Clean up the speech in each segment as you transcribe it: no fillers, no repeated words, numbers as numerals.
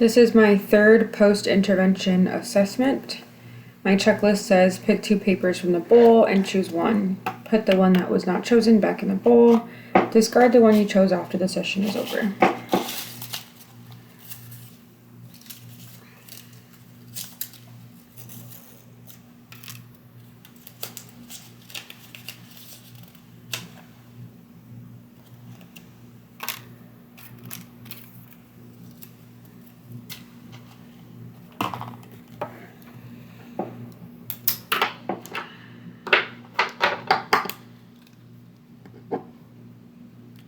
This is my third post-intervention assessment. My checklist says pick 2 papers from the bowl and choose one. Put the one that was not chosen back in the bowl. Discard the one you chose after the session is over.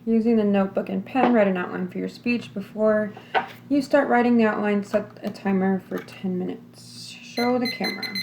Using the notebook and pen, write an outline for your speech. Before you start writing the outline, set a timer for 10 minutes. Show the camera.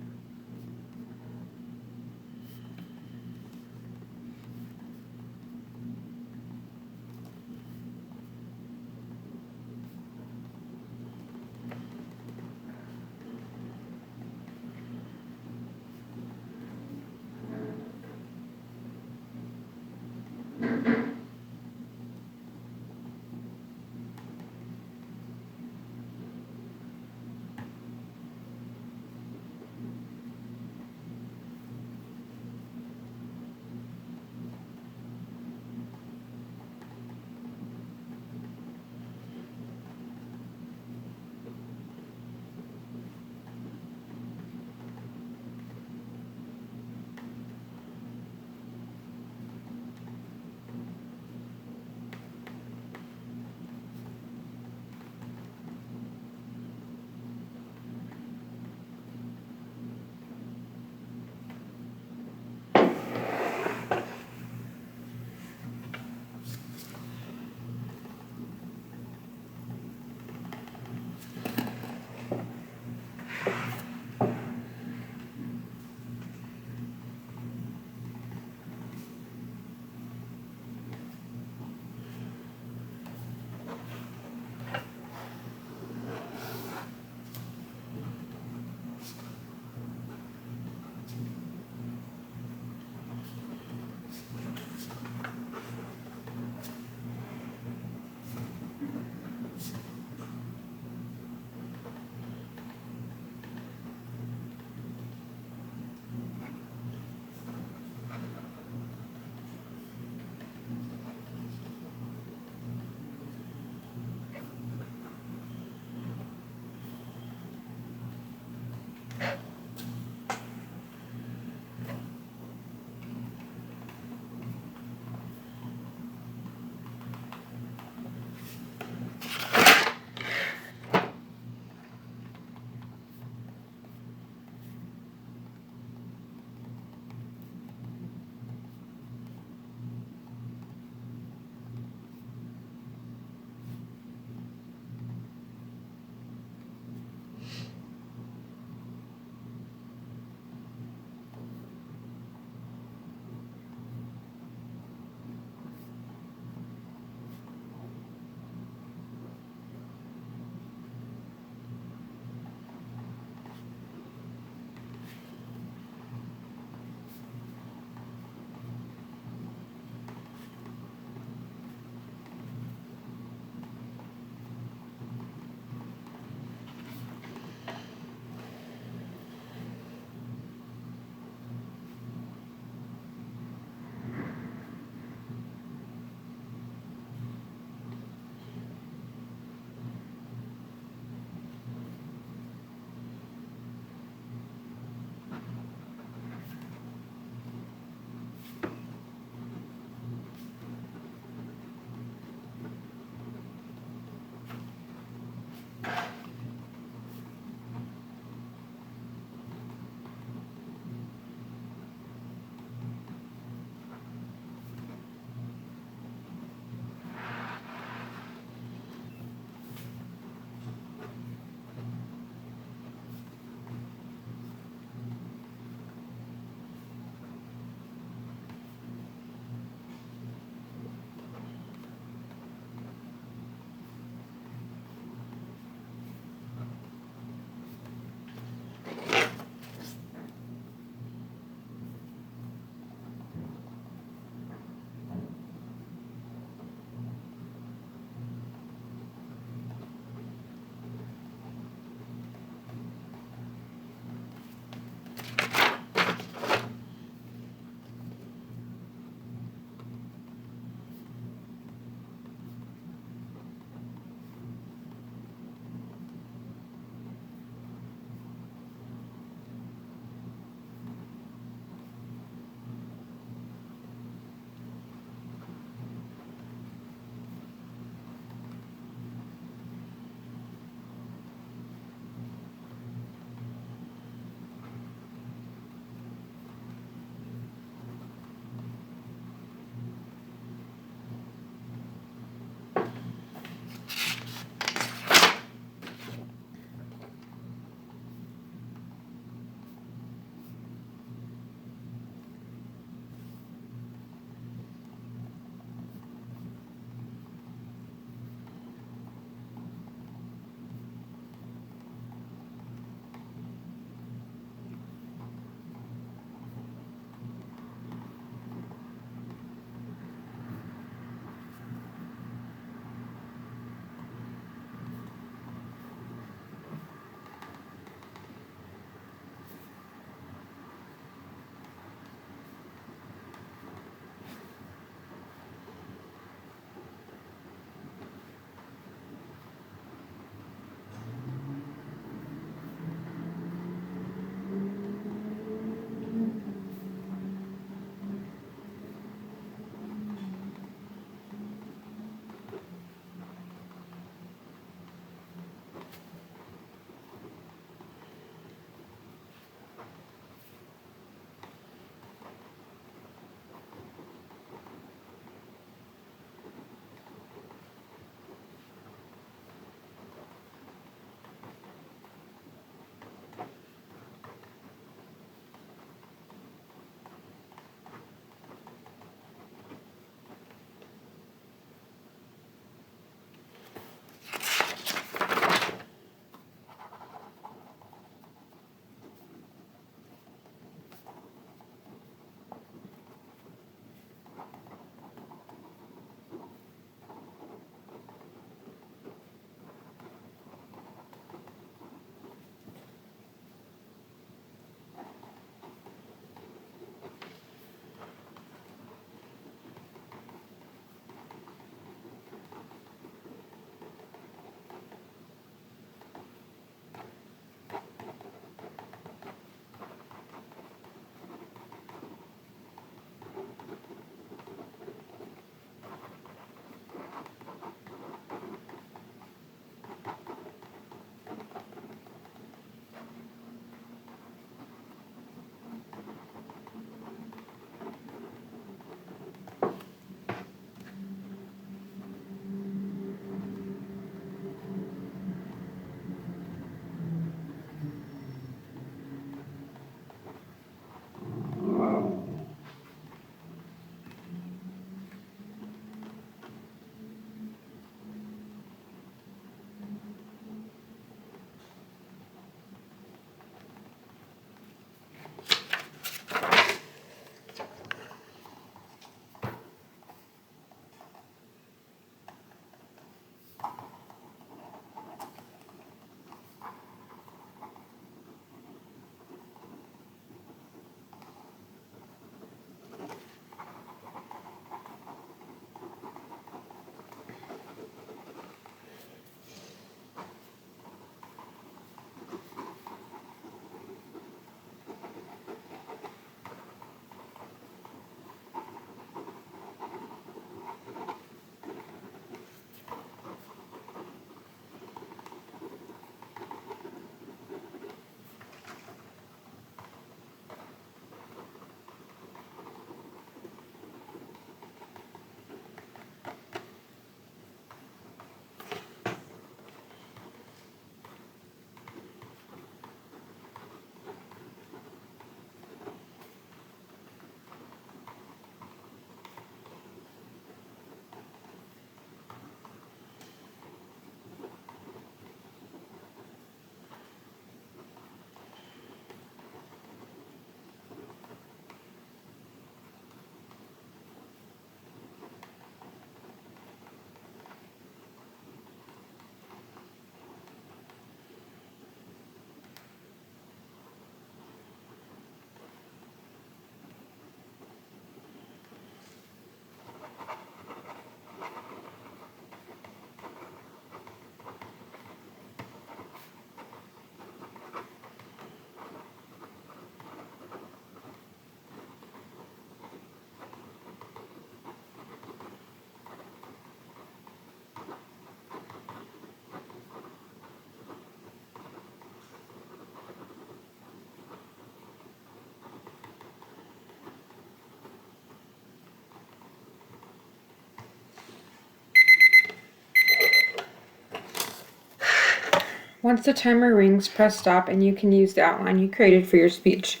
Once the timer rings, press stop and you can use the outline you created for your speech.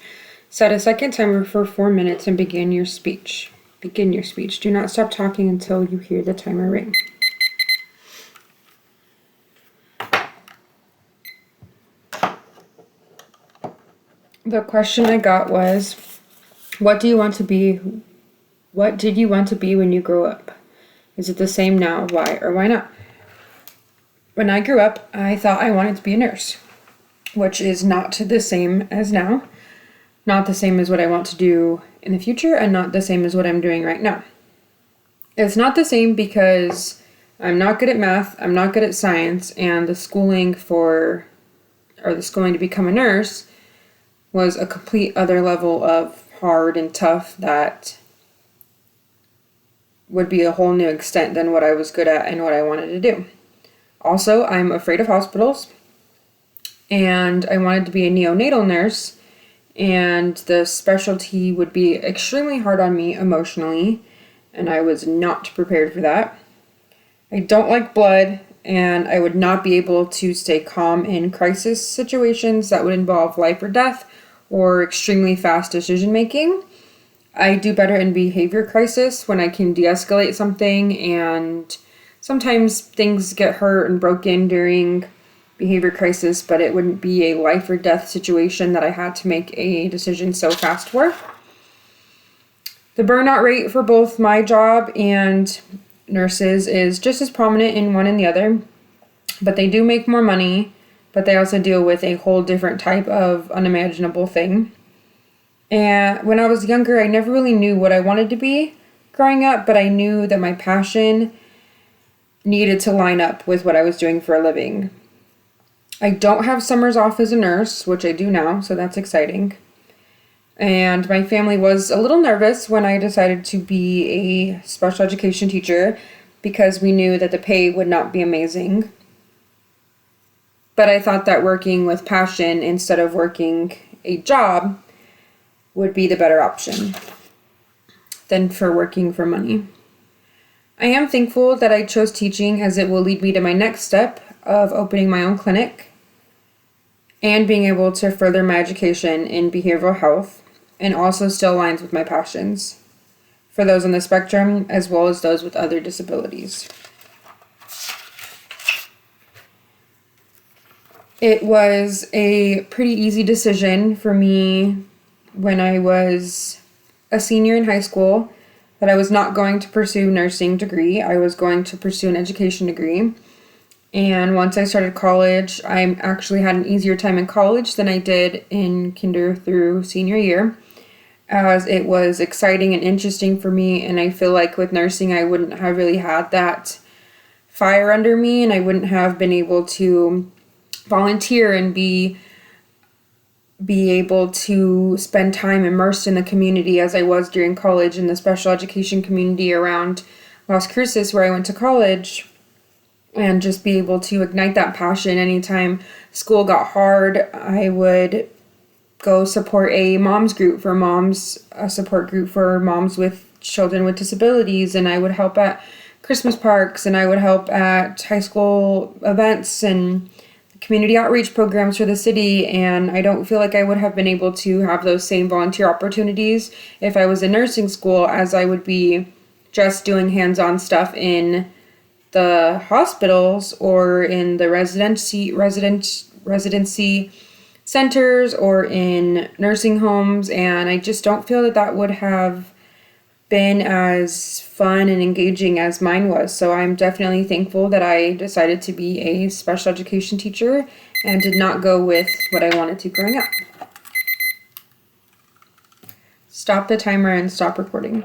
Set a second timer for 4 minutes and begin your speech. Begin your speech. Do not stop talking until you hear the timer ring. The question I got was, what do you want to be? What did you want to be when you grow up? Is it the same now? Why or why not? When I grew up, I thought I wanted to be a nurse, which is not the same as now, not the same as what I want to do in the future, and not the same as what I'm doing right now. It's not the same because I'm not good at math, I'm not good at science, and the schooling to become a nurse was a complete other level of hard and tough that would be a whole new extent than what I was good at and what I wanted to do. Also, I'm afraid of hospitals, and I wanted to be a neonatal nurse, and the specialty would be extremely hard on me emotionally, and I was not prepared for that. I don't like blood, and I would not be able to stay calm in crisis situations that would involve life or death or extremely fast decision making. I do better in behavior crisis when I can de-escalate something, and sometimes things get hurt and broken during behavior crisis, but it wouldn't be a life or death situation that I had to make a decision so fast for. The burnout rate for both my job and nurses is just as prominent in one and the other, but they do make more money, but they also deal with a whole different type of unimaginable thing. And when I was younger, I never really knew what I wanted to be growing up, but I knew that my passion needed to line up with what I was doing for a living. I don't have summers off as a nurse, which I do now, so that's exciting. And my family was a little nervous when I decided to be a special education teacher because we knew that the pay would not be amazing. But I thought that working with passion instead of working a job would be the better option than for working for money. I am thankful that I chose teaching, as it will lead me to my next step of opening my own clinic and being able to further my education in behavioral health, and also still aligns with my passions for those on the spectrum as well as those with other disabilities. It was a pretty easy decision for me when I was a senior in high school that I was not going to pursue nursing degree. I was going to pursue an education degree. And once I started college, I actually had an easier time in college than I did in kinder through senior year, as it was exciting and interesting for me. And I feel like with nursing, I wouldn't have really had that fire under me, and I wouldn't have been able to volunteer and be able to spend time immersed in the community as I was during college in the special education community around Las Cruces, where I went to college, and just be able to ignite that passion. Anytime school got hard, I would go support a mom's group for moms, a support group for moms with children with disabilities, and I would help at Christmas parks, and I would help at high school events and community outreach programs for the city. And I don't feel like I would have been able to have those same volunteer opportunities if I was in nursing school, as I would be just doing hands-on stuff in the hospitals or in the residency centers or in nursing homes, and I just don't feel that that would have been as fun and engaging as mine was. So I'm definitely thankful that I decided to be a special education teacher and did not go with what I wanted to growing up. Stop the timer and stop recording.